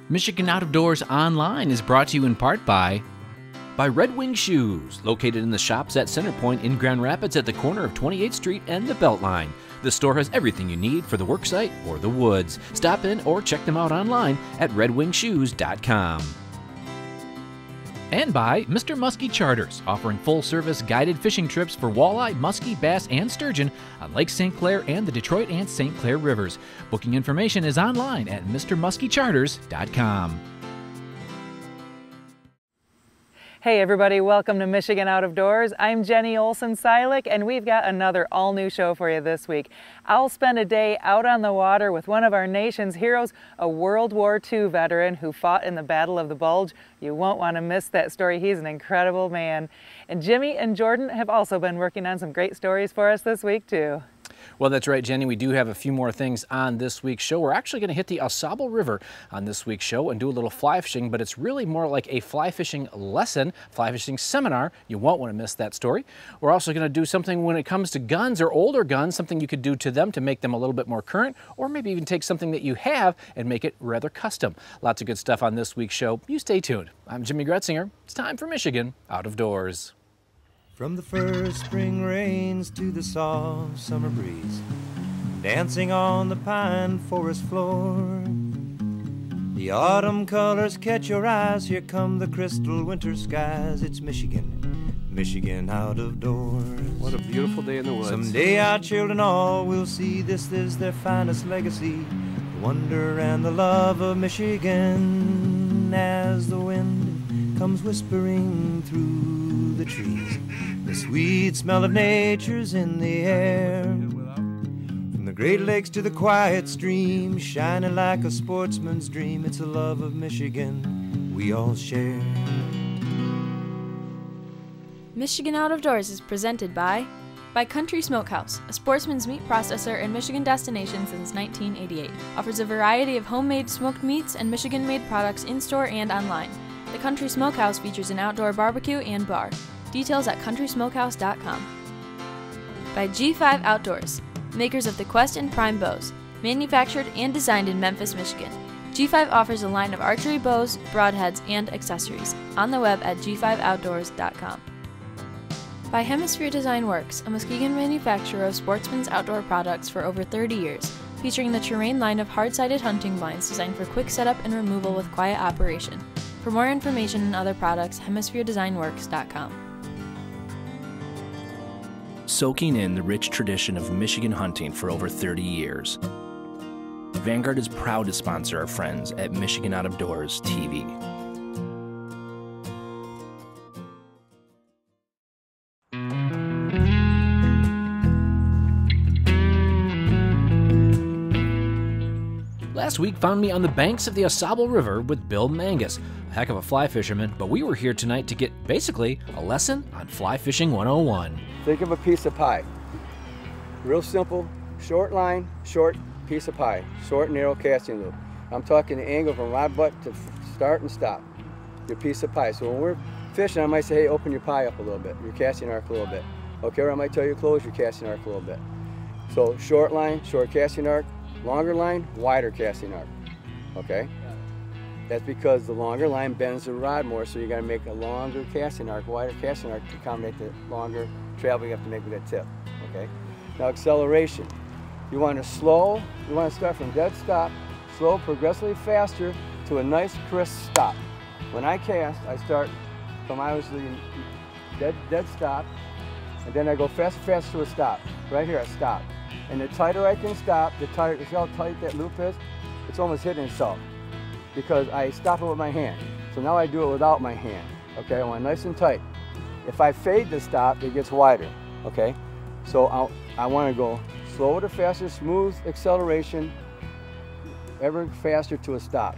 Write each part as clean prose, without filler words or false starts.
Michigan Out of Doors Online is brought to you in part by Red Wing Shoes, located in the shops at Centerpoint in Grand Rapids at the corner of 28th Street and the Beltline. The store has everything you need for the worksite or the woods. Stop in or check them out online at redwingshoes.com. And by Mr. Muskie Charters, offering full-service guided fishing trips for walleye, muskie, bass, and sturgeon on Lake St. Clair and the Detroit and St. Clair rivers. Booking information is online at mrmuskiecharters.com. Hey everybody, welcome to Michigan Out of Doors. I'm Jenny Olson-Silik, and we've got another all-new show for you this week. I'll spend a day out on the water with one of our nation's heroes, a World War II veteran who fought in the Battle of the Bulge. You won't want to miss that story. He's an incredible man. And Jimmy and Jordan have also been working on some great stories for us this week too. Well, that's right, Jenny. We do have a few more things on this week's show. We're actually going to hit the AuSable River on this week's show and do a little fly fishing, but it's really more like a fly fishing lesson, fly fishing seminar. You won't want to miss that story. We're also going to do something when it comes to guns or older guns, something you could do to them to make them a little bit more current, or maybe even take something that you have and make it rather custom. Lots of good stuff on this week's show. You stay tuned. I'm Jimmy Gretzinger. It's time for Michigan Out of Doors. From the first spring rains to the soft summer breeze, dancing on the pine forest floor, the autumn colors catch your eyes. Here come the crystal winter skies. It's Michigan, Michigan out of doors. What a beautiful day in the woods. Someday our children all will see this is their finest legacy, the wonder and the love of Michigan. As the wind comes whispering through the trees, the sweet smell of nature's in the air. From the Great Lakes to the quiet stream, shining like a sportsman's dream. It's a love of Michigan we all share. Michigan Out of Doors is presented by Country Smokehouse, a sportsman's meat processor and Michigan destination since 1988. Offers a variety of homemade smoked meats and Michigan-made products in-store and online. The Country Smokehouse features an outdoor barbecue and bar. Details at countrysmokehouse.com. By G5 Outdoors, makers of the Quest and Prime bows, manufactured and designed in Memphis, Michigan. G5 offers a line of archery bows, broadheads, and accessories on the web at g5outdoors.com. By Hemisphere Design Works, a Muskegon manufacturer of sportsman's outdoor products for over 30 years, featuring the Terrain line of hard-sided hunting blinds designed for quick setup and removal with quiet operation. For more information and other products, hemispheredesignworks.com. Soaking in the rich tradition of Michigan hunting for over 30 years, Vanguard is proud to sponsor our friends at Michigan Out of Doors TV. Last week found me on the banks of the AuSable River with Bill Mangus, a heck of a fly fisherman, but we were here tonight to get basically a lesson on fly fishing 101. Think of a piece of pie. Real simple, short line, short piece of pie, short narrow casting loop. I'm talking the angle from rod butt to start and stop, your piece of pie. So when we're fishing, I might say, hey, open your pie up a little bit, your casting arc a little bit. Okay, or I might tell you close your casting arc a little bit. So short line, short casting arc, longer line, wider casting arc, okay? That's because the longer line bends the rod more, so you gotta make a longer casting arc, wider casting arc to accommodate the longer travel you have to make with that tip, okay? Now acceleration. You want to slow, you want to start from dead stop, slow progressively faster to a nice crisp stop. When I cast, I start from obviously dead stop, and then I go fast to a stop. Right here I stop. And the tighter I can stop, the tighter, see how tight that loop is? It's almost hitting itself because I stop it with my hand. So now I do it without my hand, okay? I want nice and tight. If I fade the stop, it gets wider, okay? So I want to go slower to faster, smooth acceleration, ever faster to a stop.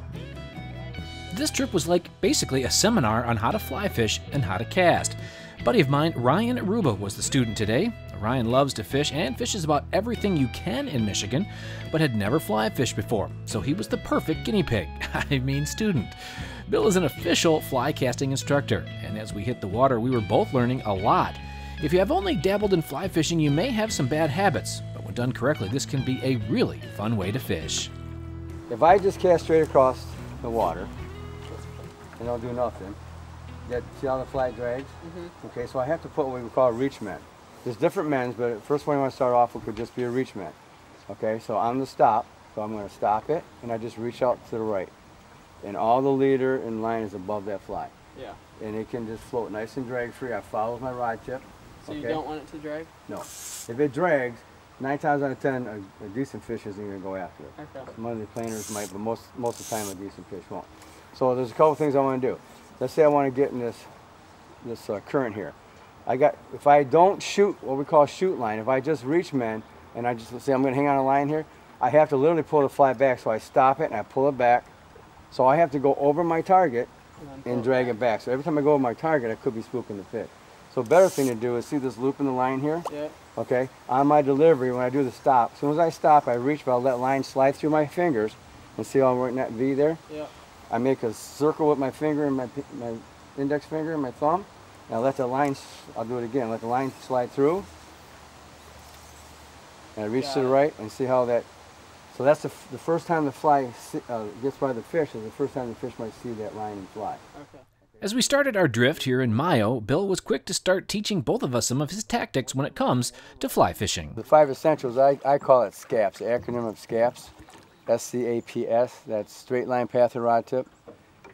This trip was like basically a seminar on how to fly fish and how to cast. A buddy of mine, Ryan Aruba, was the student today. Ryan loves to fish and fishes about everything you can in Michigan, but had never fly fished before, so he was the perfect guinea pig, I mean student. Bill is an official fly casting instructor, and as we hit the water, we were both learning a lot. If you have only dabbled in fly fishing, you may have some bad habits, but when done correctly, this can be a really fun way to fish. If I just cast straight across, the water, and they'll do nothing. See how the fly drags? Okay, so I have to put what we call a reach men. There's different mends, but the first one you want to start off with could just be a reach men. Okay, so on the stop, so I'm going to stop it, and I just reach out to the right. And all the leader and line is above that fly. Yeah. And it can just float nice and drag free. I follow my rod tip. So you don't want it to drag? No. If it drags, 9 times out of 10, a decent fish isn't going to go after it. Okay. Some of the planers might, but most of the time a decent fish won't. So there's a couple things I want to do. Let's say I want to get in this current here. If I don't shoot what we call shoot line, if I just reach men and I just say I'm going to hang on a line here, I have to literally pull the fly back. So I stop it and I pull it back. So I have to go over my target and drag it back. So every time I go over my target, I could be spooking the fish. So a better thing to do is see this loop in the line here? Yeah. Okay, on my delivery, when I do the stop, as soon as I stop, I reach, but I'll let line slide through my fingers, and see how I'm working that V there? Yeah. I make a circle with my finger and my index finger and my thumb, and I let the line, I'll do it again, let the line slide through, and I reach to the right, and see how that, so that's the first time the fly gets by the fish, is the first time the fish might see that line and fly. Okay. As we started our drift here in Mayo, Bill was quick to start teaching both of us some of his tactics when it comes to fly fishing. The 5 essentials, I call it SCAPS, the acronym of SCAPS. S-C-A-P-S, that's straight line path of rod tip.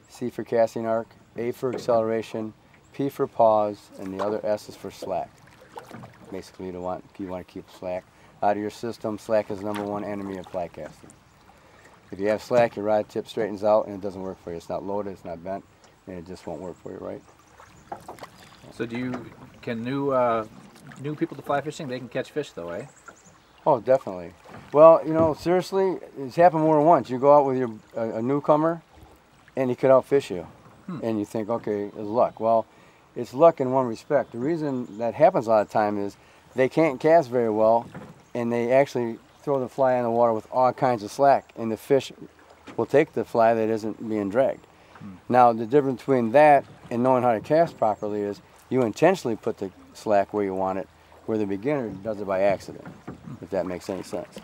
C for casting arc, A for acceleration, P for pause, and the other S is for slack. Basically, you want to keep slack out of your system. Slack is the #1 enemy of fly casting. If you have slack, your rod tip straightens out and it doesn't work for you. It's not loaded, it's not bent, and it just won't work for you, right? So can new people to fly fishing, they can catch fish though, eh? Oh, definitely. Well, you know, seriously, it's happened more than once. You go out with a newcomer, and he could outfish you, and you think, okay, it's luck. Well, it's luck in one respect. The reason that happens a lot of time is they can't cast very well, and they actually throw the fly in the water with all kinds of slack, and the fish will take the fly that isn't being dragged. Now, the difference between that and knowing how to cast properly is you intentionally put the slack where you want it, where the beginner does it by accident, if that makes any sense.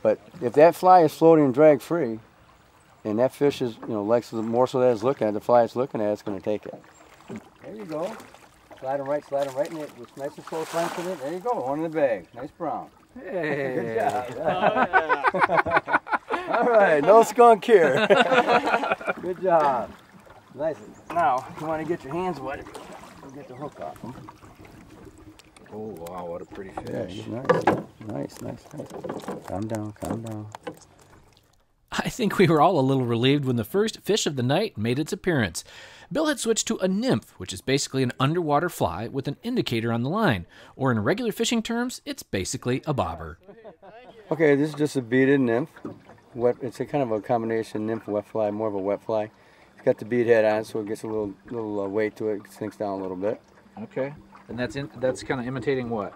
But if that fly is floating drag free, and that fish is, you know, likes the morsel that it's looking at, the fly it's looking at, it's going to take it. There you go. Slide them right in it. It's nice and slow slant in it. There you go, one in the bag. Nice brown. Hey. Good job. Oh, yeah. All right, no skunk here. Good job. Nice. Now, if you want to get your hands wet, you'll get the hook off them. Oh wow, what a pretty Yeah, fish. nice. Calm down. I think we were all a little relieved when the first fish of the night made its appearance. Bill had switched to a nymph, which is basically an underwater fly with an indicator on the line, or in regular fishing terms, it's basically a bobber. Okay, this is just a beaded nymph. It's a kind of a combination nymph wet fly, more of a wet fly. It's got the bead head on, so it gets a little weight to it. It sinks down a little bit. Okay, and that's kind of imitating what?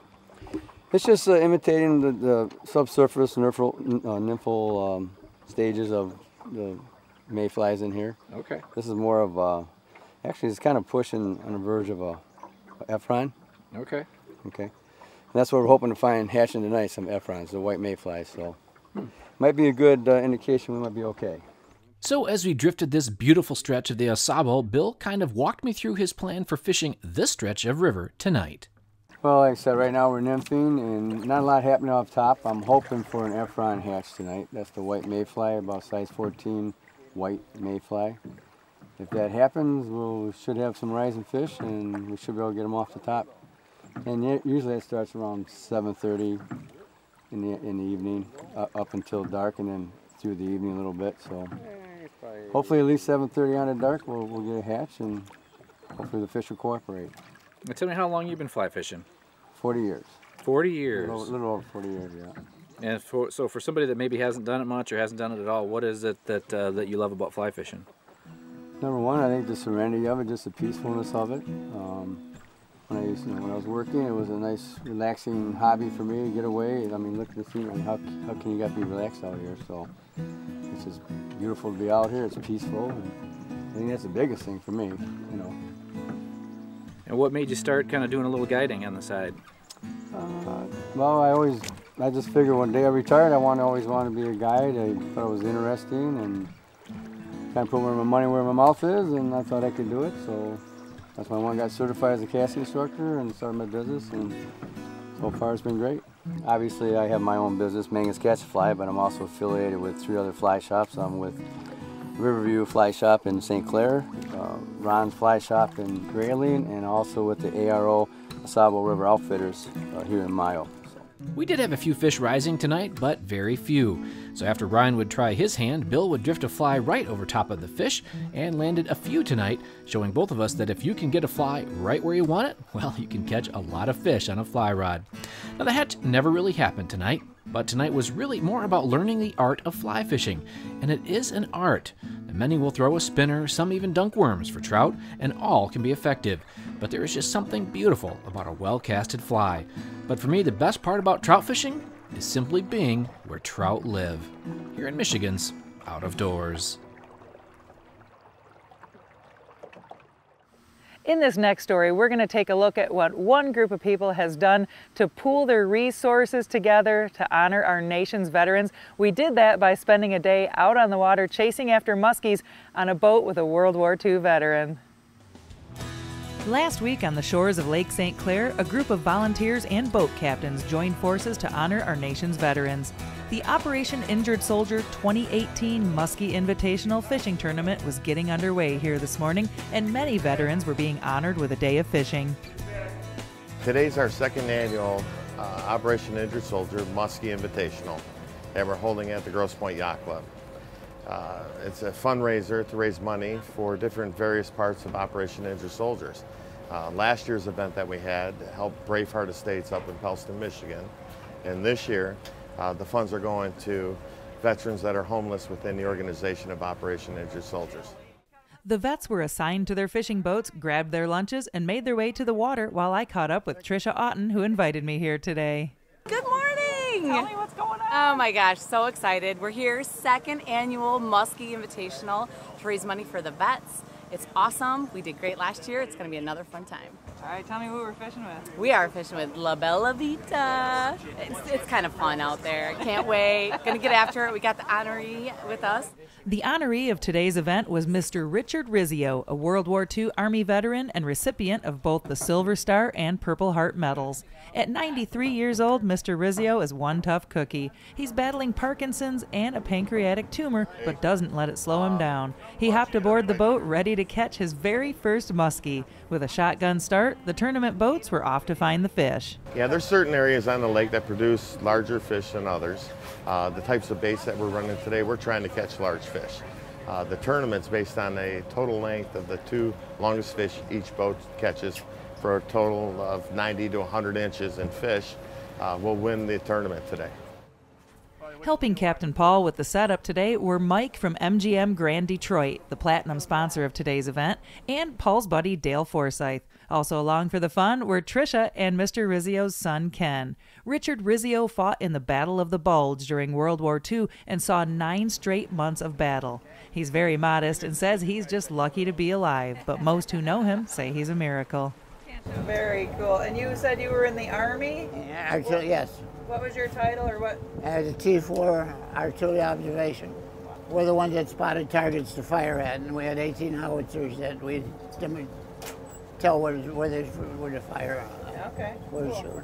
It's just imitating the subsurface nymphal stages of the mayflies in here. Okay. This is more of actually it's kind of pushing on the verge of a Ephron. Okay. Okay. And that's what we're hoping to find hatching tonight, some Ephrons, the white mayflies. So might be a good indication we might be okay. So as we drifted this beautiful stretch of the Au Sable, Bill kind of walked me through his plan for fishing this stretch of river tonight. Well, like I said, right now we're nymphing and not a lot happening off top. I'm hoping for an Ephron hatch tonight. That's the white mayfly, about size 14 white mayfly. If that happens, we should have some rising fish and we should be able to get them off the top. And usually it starts around 7:30 in the evening, up until dark, and then through the evening a little bit. So hopefully at least 7:30 on the dark, we'll get a hatch, and hopefully the fish will cooperate. Now tell me how long you've been fly fishing. 40 years. 40 years. A little over 40 years, yeah. And so for somebody that maybe hasn't done it much or hasn't done it at all, what is it that you love about fly fishing? Number one, I think the serenity of it, just the peacefulness of it. When I was working, it was a nice, relaxing hobby for me to get away. I mean, look at the scenery. How can you be relaxed out here? So it's just beautiful to be out here. It's peaceful. And I think that's the biggest thing for me, you know. And what made you start kind of doing a little guiding on the side? Well, I just figured one day I retired, I always wanted to be a guide. I thought it was interesting, and kind of put my money where my mouth is, and I thought I could do it. So that's why I got certified as a casting instructor and started my business, and so far it's been great. Obviously, I have my own business, Mangus Cast Fly, but I'm also affiliated with 3 other fly shops. I'm with Riverview Fly Shop in St. Clair, Ron's Fly Shop in Grayling, and also with the ARO Sabo River Outfitters here in Mayo. We did have a few fish rising tonight, but very few. So after Ryan would try his hand, Bill would drift a fly right over top of the fish and landed a few tonight, showing both of us that if you can get a fly right where you want it, well, you can catch a lot of fish on a fly rod. Now the hatch never really happened tonight, but tonight was really more about learning the art of fly fishing, and it is an art. Many will throw a spinner, some even dunk worms for trout, and all can be effective. But there is just something beautiful about a well-casted fly. But for me, the best part about trout fishing is simply being where trout live, here in Michigan's Out of Doors. In this next story, we're going to take a look at what one group of people has done to pool their resources together to honor our nation's veterans. We did that by spending a day out on the water chasing after muskies on a boat with a World War II veteran. Last week on the shores of Lake St. Clair, a group of volunteers and boat captains joined forces to honor our nation's veterans. The Operation Injured Soldier 2018 Muskie Invitational Fishing Tournament was getting underway here this morning, and many veterans were being honored with a day of fishing. Today's our second annual Operation Injured Soldier Muskie Invitational that we're holding at the Grosse Pointe Yacht Club. It's a fundraiser to raise money for different various parts of Operation Injured Soldiers. Last year's event that we had helped Braveheart Estates up in Pellston, Michigan, and this year the funds are going to veterans that are homeless within the organization of Operation Injured Soldiers. The vets were assigned to their fishing boats, grabbed their lunches, and made their way to the water while I caught up with Tricia Otten, who invited me here today. Good morning! Tell me what's going on. Oh my gosh, so excited. We're here, second annual Muskie Invitational to raise money for the vets. It's awesome. We did great last year. It's going to be another fun time. All right, tell me who we're fishing with. We are fishing with La Bella Vita. It's kind of fun out there. Can't wait. Going to get after it. We got the honoree with us. The honoree of today's event was Mr. Richard Rizzio, a World War II Army veteran and recipient of both the Silver Star and Purple Heart medals. At 93 years old, Mr. Rizzio is one tough cookie. He's battling Parkinson's and a pancreatic tumor, but doesn't let it slow him down. He hopped aboard the boat ready to catch his very first muskie. With a shotgun start, the tournament boats were off to find the fish. Yeah, there's certain areas on the lake that produce larger fish than others. The types of baits that we're running today, we're trying to catch large fish. The tournament's based on a total length of the 2 longest fish each boat catches for a total of 90 to 100 inches in fish. Will win the tournament today. Helping Captain Paul with the setup today were Mike from MGM Grand Detroit, the platinum sponsor of today's event, and Paul's buddy Dale Forsyth. Also along for the fun were Tricia and Mr. Rizzio's son Ken. Richard Rizzio fought in the Battle of the Bulge during World War II and saw 9 straight months of battle. He's very modest and says he's just lucky to be alive, but most who know him say he's a miracle. Very cool. And you said you were in the Army? Actually, yes. What was your title or what? As a T4 artillery observation. We're the ones that spotted targets to fire at, and we had 18 howitzers that we tell where to fire. Okay. Where to shoot.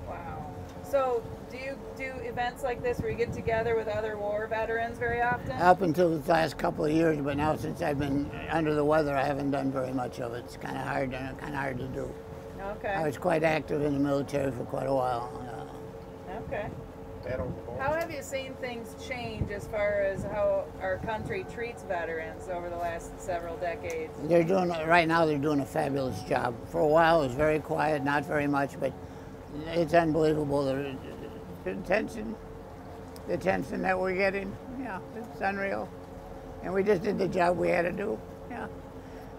Wow. So do you do events like this where you get together with other war veterans very often? Up until the last couple of years, but now since I've been under the weather, I haven't done very much of it. It's kind of hard to do. Okay. I was quite active in the military for quite a while. Okay. How have you seen things change as far as how our country treats veterans over the last several decades? Right now they're doing a fabulous job. For a while it was very quiet, not very much, but it's unbelievable the attention that we're getting. Yeah, it's unreal. And we just did the job we had to do. Yeah.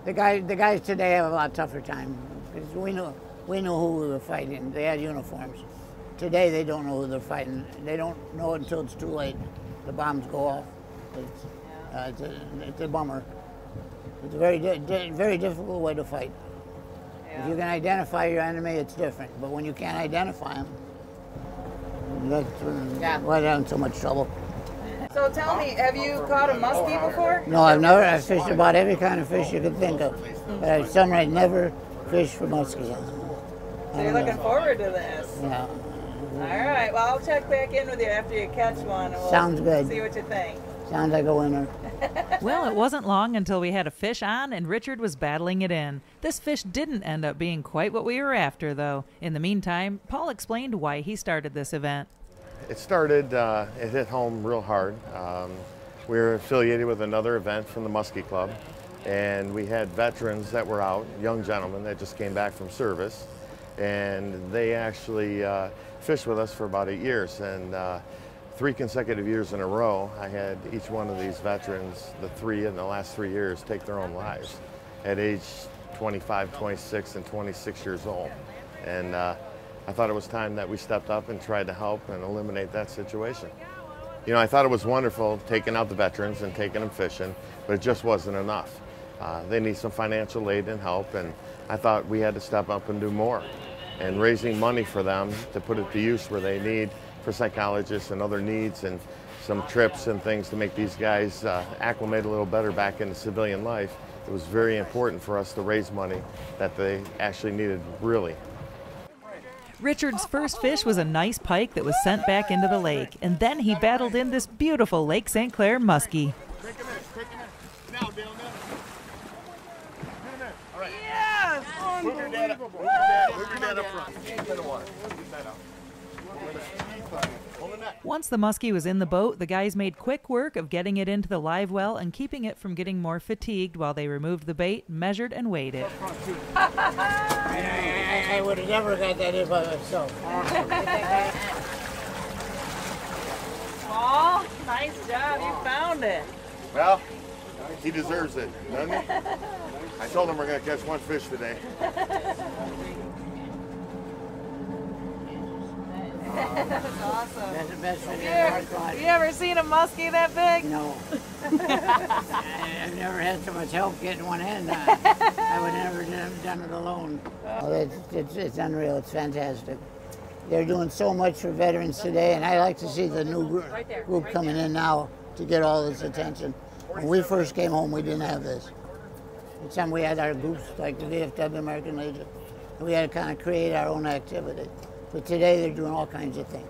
The guys today have a lot tougher time because we knew who we were fighting. They had uniforms. Today they don't know who they're fighting. They don't know it until it's too late. The bombs go off. It's a bummer. It's a very difficult way to fight. Yeah. If you can identify your enemy, it's different. But when you can't identify them, that's why they're in so much trouble. So tell me, have you caught a muskie before? No, I've fished about every kind of fish you could think of. But I've never fished for muskies. So you're looking forward to this? Yeah. All right, well, I'll check back in with you after you catch one. And we'll Sounds good. See what you think. Sounds like a winner. Well, it wasn't long until we had a fish on and Richard was battling it in. This fish didn't end up being quite what we were after, though. In the meantime, Paul explained why he started this event. It started, it hit home real hard. We were affiliated with another event from the Muskie Club, and we had veterans that were out, young gentlemen that just came back from service, and they actually fished with us for about 8 years. And 3 consecutive years in a row, I had each one of these veterans, the 3 in the last 3 years, take their own lives at age 25, 26, and 26 years old. And I thought it was time that we stepped up and tried to help and eliminate that situation. You know, I thought it was wonderful taking out the veterans and taking them fishing, but it just wasn't enough. They need some financial aid and help, and I thought we had to step up and do more. And raising money for them to put it to use where they need for psychologists and other needs, and some trips and things to make these guys acclimate a little better back into civilian life. It was very important for us to raise money that they actually needed, really. Richard's first fish was a nice pike that was sent back into the lake, and then he battled in this beautiful Lake St. Clair muskie. Now, Dale, now. All right. Yes! Move your dad up. Move your dad up front. Get in the water. Keep that out. Once the muskie was in the boat, the guys made quick work of getting it into the live well and keeping it from getting more fatigued while they removed the bait, measured, and weighed it. I would have never got that in by myself. Paul, nice job. You found it. Well, he deserves it, doesn't he? I told him we're going to catch 1 fish today. That's awesome. That's the best fish I've ever caught. You ever seen a muskie that big? No. I've never had so much help getting one in. I would never have done it alone. Well, it's unreal. It's fantastic. They're doing so much for veterans today, and I like to see the new group coming in now to get all this attention. When we first came home, we didn't have this. It's time we had our groups like the VFW American Legion. We had to kind of create our own activity. But today they're doing all kinds of things.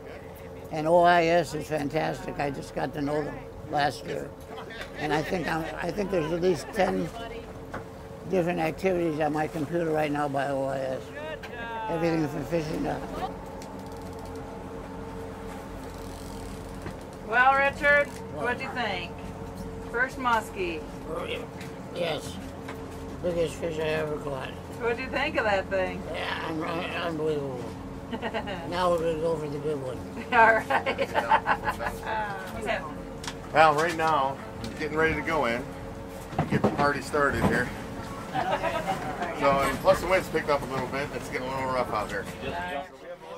And OIS is fantastic. I just got to know them last year. And I think there's at least 10 different activities on my computer right now by OIS. Everything from fishing to... Well, Richard, what'd you think? First muskie. Yes. Biggest fish I ever caught. What'd you think of that thing? Yeah, unbelievable. Now we're going to go for the big one. All right. Well, right now, getting ready to go in. Get the party started here. So, and plus the wind's picked up a little bit. It's getting a little rough out there.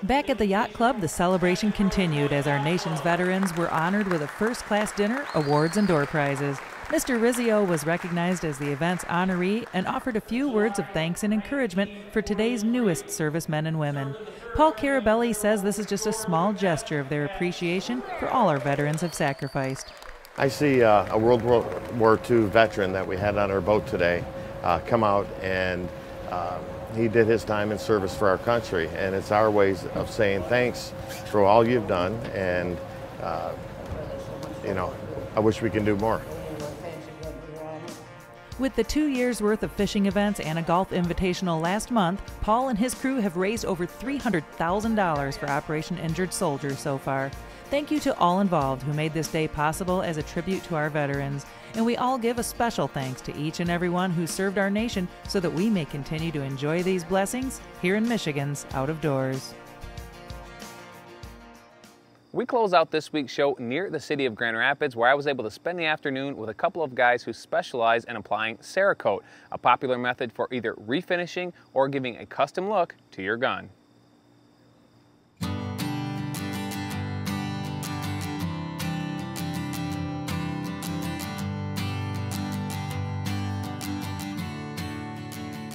Back at the Yacht Club, the celebration continued as our nation's veterans were honored with a first-class dinner, awards, and door prizes. Mr. Rizzio was recognized as the event's honoree and offered a few words of thanks and encouragement for today's newest servicemen and women. Paul Carabelli says this is just a small gesture of their appreciation for all our veterans have sacrificed. I see a World War II veteran that we had on our boat today come out, and he did his time in service for our country, and it's our ways of saying thanks for all you've done, and you know, I wish we can do more. With the 2 years' worth of fishing events and a golf invitational last month, Paul and his crew have raised over $300,000 for Operation Injured Soldier so far. Thank you to all involved who made this day possible as a tribute to our veterans. And we all give a special thanks to each and every one who served our nation so that we may continue to enjoy these blessings here in Michigan's Out of Doors. We close out this week's show near the city of Grand Rapids, where I was able to spend the afternoon with a couple of guys who specialize in applying Cerakote, a popular method for either refinishing or giving a custom look to your gun.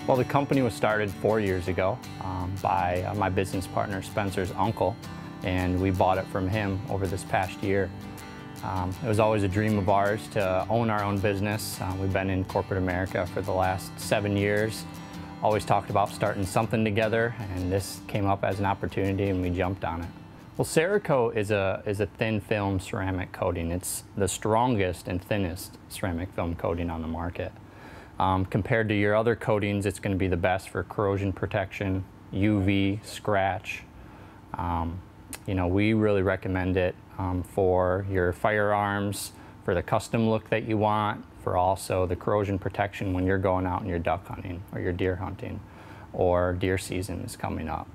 Well, the company was started 4 years ago by my business partner Spencer's uncle, and we bought it from him over this past year. It was always a dream of ours to own our own business. We've been in corporate America for the last 7 years. Always talked about starting something together, and this came up as an opportunity and we jumped on it. Well, Cerakote is a thin film ceramic coating. It's the strongest and thinnest ceramic film coating on the market. Compared to your other coatings, it's going to be the best for corrosion protection, UV, scratch. You know, we really recommend it for your firearms, for the custom look that you want, for also the corrosion protection when you're going out and you're duck hunting or you're deer hunting or deer season is coming up.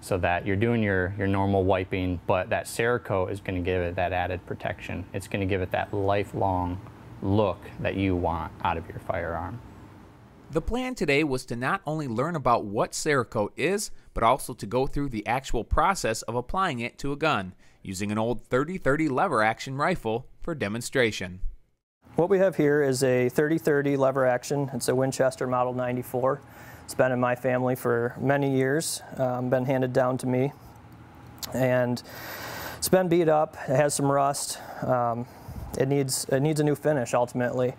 So that you're doing your normal wiping, but that Cerakote is going to give it that added protection. It's going to give it that lifelong look that you want out of your firearm. The plan today was to not only learn about what Cerakote is, but also to go through the actual process of applying it to a gun, using an old 30-30 lever action rifle for demonstration. What we have here is a 30-30 lever action. It's a Winchester Model 94. It's been in my family for many years, been handed down to me, and it's been beat up. It has some rust. It needs a new finish ultimately.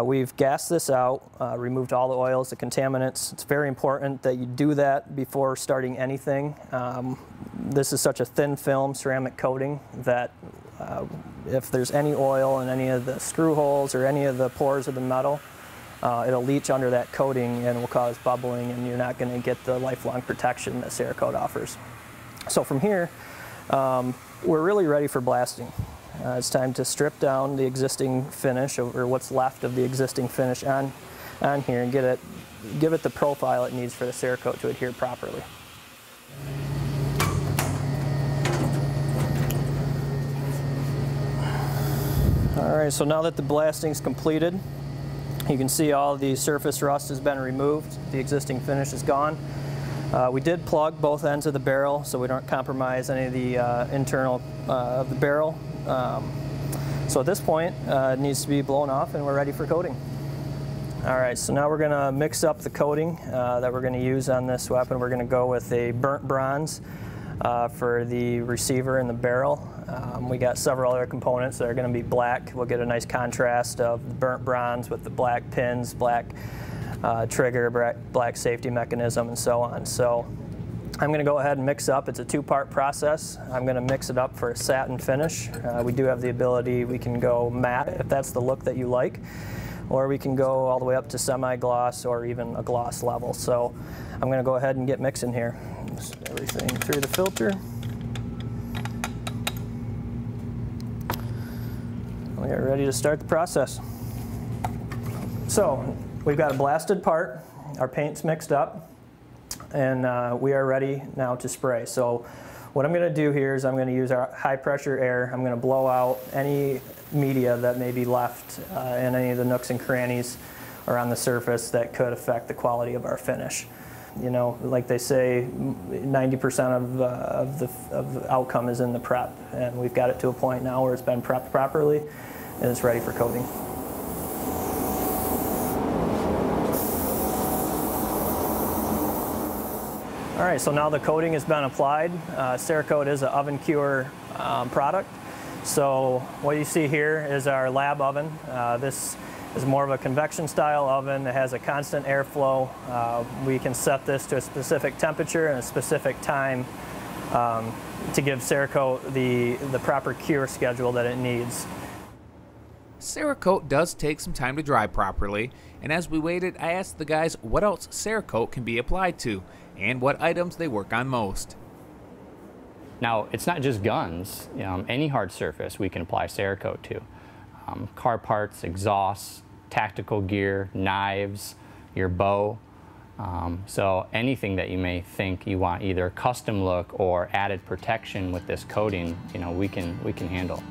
We've gassed this out, removed all the oils, the contaminants. It's very important that you do that before starting anything. This is such a thin film ceramic coating that if there's any oil in any of the screw holes or any of the pores of the metal, it'll leach under that coating and will cause bubbling, and you're not going to get the lifelong protection that Cerakote offers. So from here, we're really ready for blasting. It's time to strip down the existing finish, or what's left of the existing finish on here, and give it the profile it needs for the Cerakote to adhere properly. All right, so now that the blasting's completed, you can see all the surface rust has been removed. The existing finish is gone. We did plug both ends of the barrel so we don't compromise any of the internal of the barrel. So at this point, it needs to be blown off and we're ready for coating. All right, so now we're going to mix up the coating that we're going to use on this weapon. We're going to go with a burnt bronze for the receiver and the barrel. We got several other components that are going to be black. We'll get a nice contrast of the burnt bronze with the black pins, black trigger, black safety mechanism, and so on. So I'm going to go ahead and mix up. It's a two-part process. I'm going to mix it up for a satin finish. We do have the ability, we can go matte if that's the look that you like, or we can go all the way up to semi-gloss or even a gloss level. So I'm going to go ahead and get mixing here. Just everything through the filter. We are ready to start the process. So we've got a blasted part, our paint's mixed up, and we are ready now to spray. So what I'm going to do here is I'm going to use our high pressure air. I'm going to blow out any media that may be left in any of the nooks and crannies or on the surface that could affect the quality of our finish. You know, like they say, 90% of the outcome is in the prep, and we've got it to a point now where it's been prepped properly and it's ready for coating. All right, so now the coating has been applied. Cerakote is an oven cure product. So what you see here is our lab oven. This is more of a convection style oven that has a constant airflow. We can set this to a specific temperature and a specific time to give Cerakote the proper cure schedule that it needs. Cerakote does take some time to dry properly, and as we waited, I asked the guys what else Cerakote can be applied to and what items they work on most. Now, it's not just guns. Any hard surface we can apply Cerakote to. Car parts, exhausts, tactical gear, knives, your bow. So anything that you may think you want either custom look or added protection with this coating, we can handle.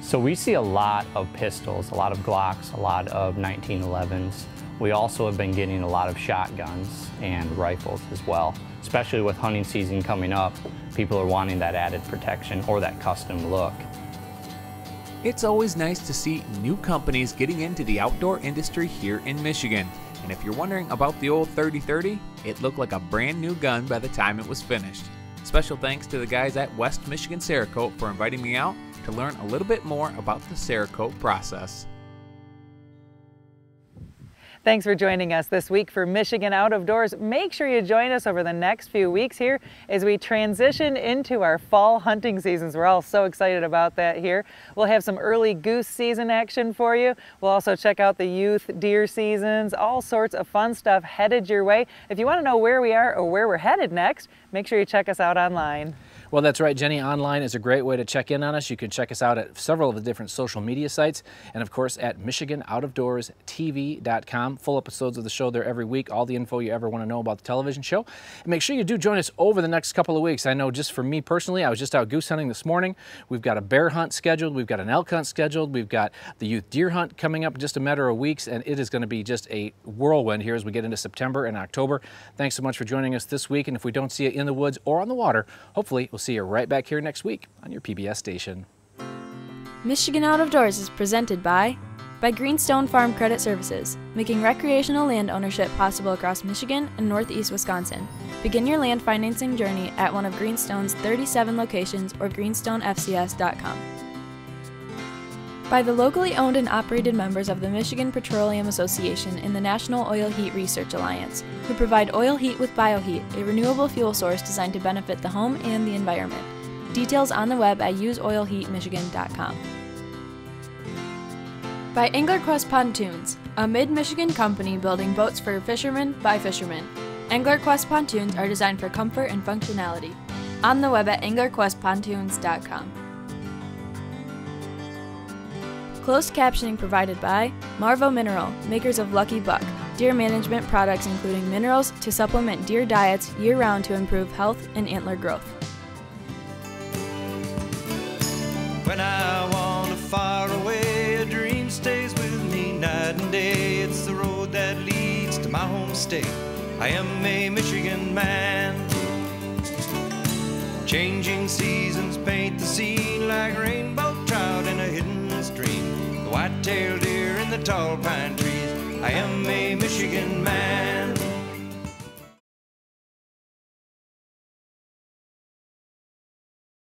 So we see a lot of pistols, a lot of Glocks, a lot of 1911s. We also have been getting a lot of shotguns and rifles as well. Especially with hunting season coming up, people are wanting that added protection or that custom look. It's always nice to see new companies getting into the outdoor industry here in Michigan. And if you're wondering about the old 30-30, it looked like a brand new gun by the time it was finished. Special thanks to the guys at West Michigan Cerakote for inviting me out to to learn a little bit more about the Cerakote process. Thanks for joining us this week for Michigan Out of Doors. Make sure you join us over the next few weeks here as we transition into our fall hunting seasons. We're all so excited about that here. We'll have some early goose season action for you. We'll also check out the youth deer seasons, all sorts of fun stuff headed your way. If you want to know where we are or where we're headed next, make sure you check us out online. Well, that's right, Jenny. Online is a great way to check in on us. You can check us out at several of the different social media sites, and of course at MichiganOutofDoorsTV.com. Full episodes of the show there every week, all the info you ever want to know about the television show. And make sure you do join us over the next couple of weeks. I know just for me personally, I was just out goose hunting this morning. We've got a bear hunt scheduled, we've got an elk hunt scheduled, we've got the youth deer hunt coming up in just a matter of weeks, and it is going to be just a whirlwind here as we get into September and October. Thanks so much for joining us this week, and if we don't see you in the woods or on the water, hopefully we'll see you right back here next week on your PBS station. Michigan Out of Doors is presented by Greenstone Farm Credit Services, making recreational land ownership possible across Michigan and northeast Wisconsin. Begin your land financing journey at one of Greenstone's 37 locations or greenstonefcs.com. By the locally owned and operated members of the Michigan Petroleum Association and the National Oil Heat Research Alliance, who provide oil heat with bioheat, a renewable fuel source designed to benefit the home and the environment. Details on the web at useoilheatmichigan.com. By AnglerQuest Pontoons, a mid-Michigan company building boats for fishermen by fishermen. AnglerQuest pontoons are designed for comfort and functionality. On the web at anglerquestpontoons.com. Closed captioning provided by Marvo Mineral, makers of Lucky Buck, deer management products including minerals to supplement deer diets year-round to improve health and antler growth. When I wander far away, a dream stays with me night and day. It's the road that leads to my home state. I am a Michigan man. Changing seasons paint the scene like rainbow trout in a hidden stream. The white-tailed deer in the tall pine trees. I am a Michigan man.